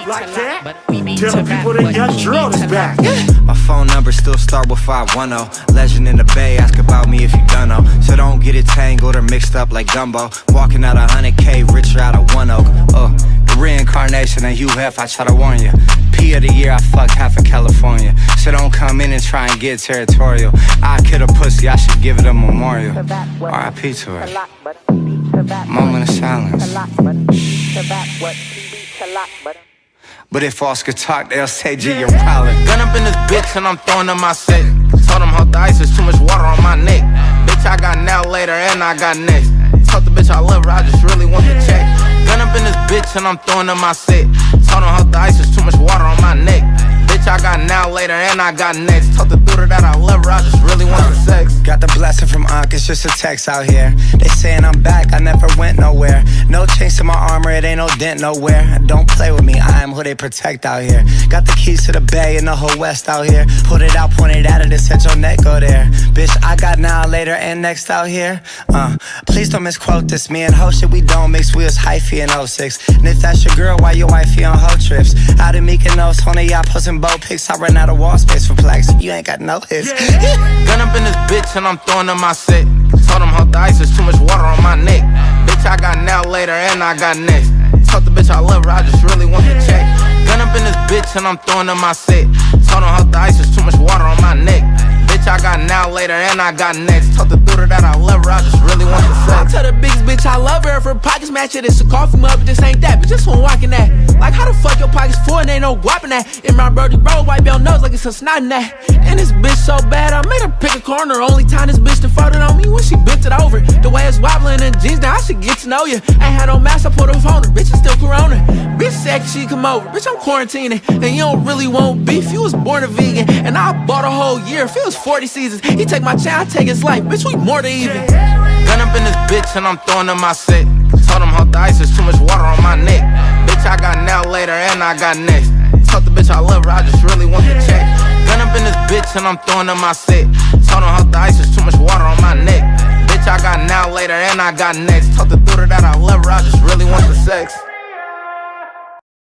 Like that? Tell people that Young Drill is back. My phone number still start with 510. Legend in the Bay, ask about me if you done know. So don't get it tangled or mixed up like gumbo. Walking out 100K, richer out of One Oak. The reincarnation of Hugh Hef, I try to warn you. P of the year, I fucked half of California. So don't come in and try and get territorial. I kill a pussy, I should give it a memorial. R.I.P. to her. Moment of silence. But if Oz could talk, they'll say G, you're prowling. Gun up in this bitch and I'm throwing up my set. Told them hold the ice, there's too much water on my neck. Bitch, I got now, later, and I got next. Told the bitch I love her, I just really want the check. Gun up in this bitch and I'm throwing up my set. Told them hold the ice, there's too much water on my neck. Bitch, I got now, later, and I got next. Told the daughter that I love her, I just really want the sex. Got the blessing from Unc, it's just a text out here. They saying I'm back, I never went nowhere. No change to my armor, it ain't no dent nowhere. Don't play with me, I am who they protect out here. Got the keys to the Bay and the whole West out here. Put it out, pointed at it, and said your neck go there. Bitch, I got now, later, and next out here. Please don't misquote this. Me and ho shit, we don't mix. We was hyphy in 06. And if that's your girl, why your wifey on hoe trips? Out in Mykonos, on a yacht, posting boat pics. I run out of wall space for plaques. You ain't got no hits. Gun up in this bitch and I'm throwing up my set. Told them hold the ice, there's too much water on my neck. Bitch, I got now, later, and I got next. Told the bitch I love her, I just really want the check. Gun up in this bitch and I'm throwing up my set. Told them hold the ice, there's too much water on my neck. Bitch, I got now, later, and I got next. Told the daughter that I love her, I just really want the sex. I tell the biggest bitch I love her. If her pockets match it, it's a coffee mug, but this ain't that. But just one walking that. Like how the fuck your pockets full and ain't no guap in that. In my brody bro, wipe your nose like it's a snot in that. And this bitch so bad, I made her pick a corner. Only time this bitch defaulted on me when she bent it over. The way it's wobbling in jeans, now I should get to know you. Ain't had no mask, I put her phone, bitch, it's still corona. Bitch said she come over, bitch, I'm quarantining. And you don't really want beef, you was born a vegan. And I bought a whole year, if it was 40 seasons. He take my child, I take his life, bitch, we more than even. Gun up in this bitch and I'm throwing up my set. Told them hold the ice, there's too much water on my neck. Bitch, I got now, later, and I got next. Told the bitch I love her, I just really want the check. Gun up in this bitch and I'm throwing up my set. Told them hold the ice, there's too much water on my neck. Bitch, I got now, later, and I got next. Told the daughter that I love her, I just really want the sex.